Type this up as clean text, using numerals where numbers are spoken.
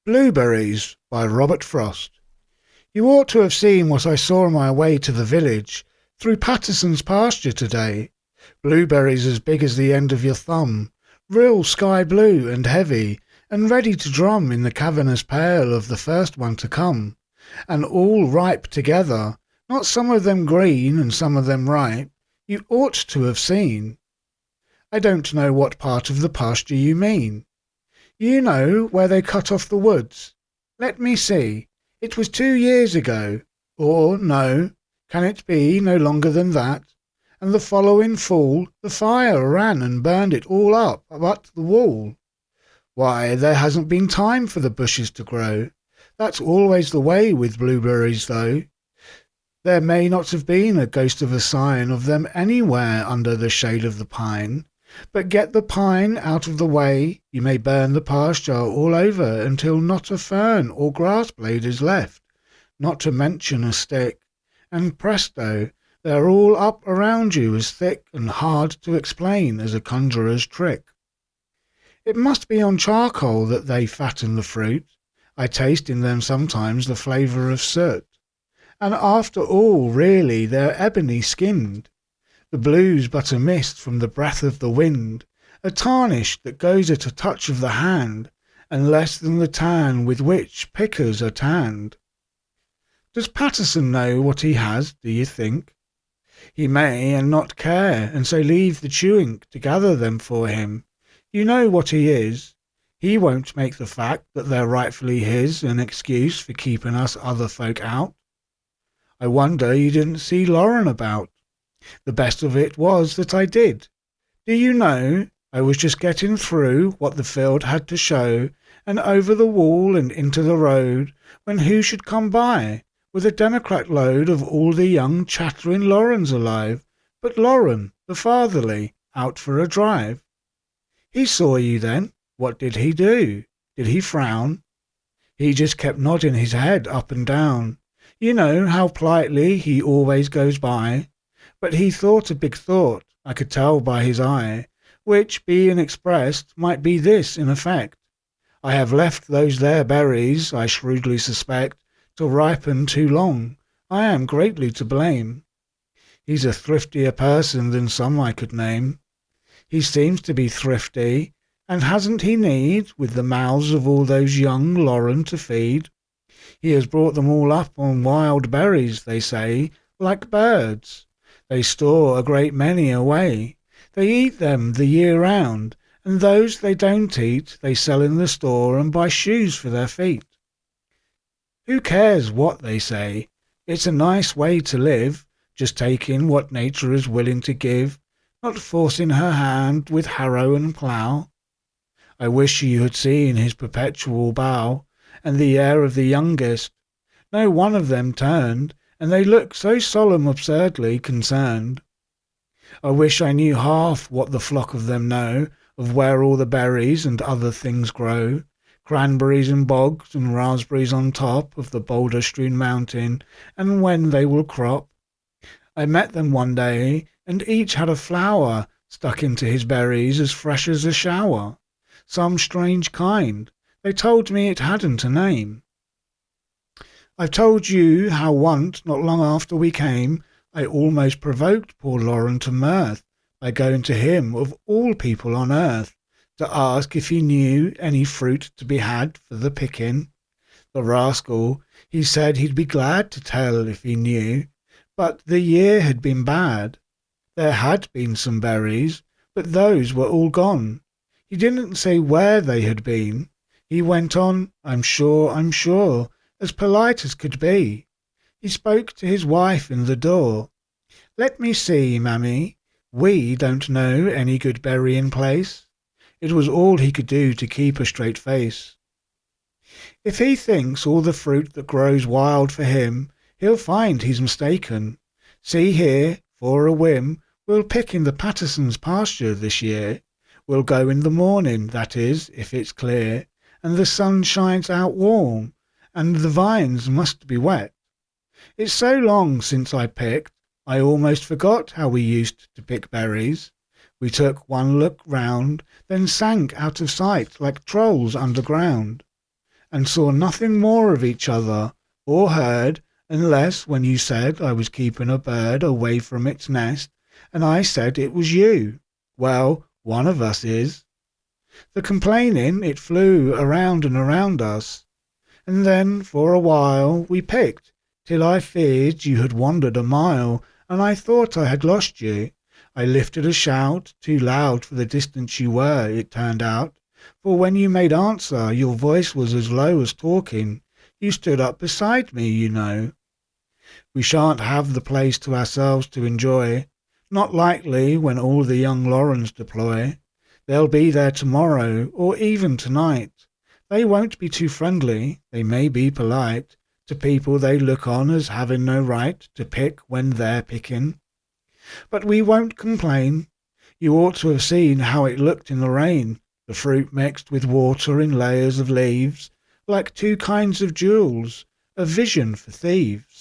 Blueberries by Robert Frost. You ought to have seen what I saw on my way to the village, through Patterson's pasture today. Blueberries as big as the end of your thumb, real sky blue and heavy, and ready to drum in the cavernous pail of the first one to come, and all ripe together, not some of them green and some of them ripe. You ought to have seen. I don't know what part of the pasture you mean. You know where they cut off the woods. Let me see. It was 2 years ago. Or, no, can it be no longer than that? And the following fall the fire ran and burned it all up but the wall. Why, there hasn't been time for the bushes to grow. That's always the way with blueberries, though. There may not have been a ghost of a sign of them anywhere under the shade of the pine. But get the pine out of the way, you may burn the pasture all over until not a fern or grass blade is left, not to mention a stick, and presto, they're all up around you as thick and hard to explain as a conjurer's trick. It must be on charcoal that they fatten the fruit. I taste in them sometimes the flavour of soot, and after all really they're ebony skinned. The blue's but a mist from the breath of the wind, a tarnish that goes at a touch of the hand, and less than the tan with which pickers are tanned. Does Patterson know what he has, do you think? He may and not care, and so leave the chewink to gather them for him. You know what he is. He won't make the fact that they're rightfully his an excuse for keeping us other folk out. I wonder you didn't see Lauren about. The best of it was that I did. Do you know, I was just getting through what the field had to show, and over the wall and into the road, when who should come by, with a democrat load of all the young chattering Laurens alive, but Lauren, the fatherly, out for a drive. He saw you then. What did he do? Did he frown? He just kept nodding his head up and down. You know how politely he always goes by. But he thought a big thought, I could tell by his eye, which, being expressed, might be this in effect: I have left those there berries, I shrewdly suspect, to ripen too long. I am greatly to blame. He's a thriftier person than some I could name. He seems to be thrifty, and hasn't he need, with the mouths of all those young Lauren to feed? He has brought them all up on wild berries, they say, like birds. They store a great many away. They eat them the year round, and those they don't eat they sell in the store and buy shoes for their feet. Who cares what they say? It's a nice way to live, just taking what nature is willing to give, not forcing her hand with harrow and plough. I wish you had seen his perpetual bow, and the air of the youngest. No one of them turned, and they look so solemn absurdly concerned. I wish I knew half what the flock of them know, of where all the berries and other things grow, cranberries in bogs and raspberries on top of the boulder-strewn mountain, and when they will crop. I met them one day, and each had a flower stuck into his berries as fresh as a shower. Some strange kind. They told me it hadn't a name. I've told you how once, not long after we came, I almost provoked poor Lauren to mirth by going to him, of all people on earth, to ask if he knew any fruit to be had for the picking. The rascal, he said he'd be glad to tell if he knew, but the year had been bad. There had been some berries, but those were all gone. He didn't say where they had been. He went on, I'm sure, as polite as could be. He spoke to his wife in the door. Let me see, mammy, we don't know any good berrying place. It was all he could do to keep a straight face. If he thinks all the fruit that grows wild for him, he'll find he's mistaken. See here, for a whim, we'll pick in the Pattersons' pasture this year. We'll go in the morning, that is, if it's clear, and the sun shines out warm, and the vines must be wet. It's so long since I picked, I almost forgot how we used to pick berries. We took one look round, then sank out of sight like trolls underground. and saw nothing more of each other, or heard, unless when you said I was keeping a bird away from its nest, and I said it was you. Well, one of us is. The complaining, it flew around and around us, and then for a while we picked, till I feared you had wandered a mile, and I thought I had lost you. I lifted a shout, too loud for the distance you were, it turned out, for when you made answer your voice was as low as talking. You stood up beside me, you know. We shan't have the place to ourselves to enjoy, not likely when all the young Lorens deploy. They'll be there tomorrow, or even tonight. They won't be too friendly, they may be polite, to people they look on as having no right to pick when they're picking. But we won't complain. You ought to have seen how it looked in the rain, the fruit mixed with water in layers of leaves, like two kinds of jewels, a vision for thieves.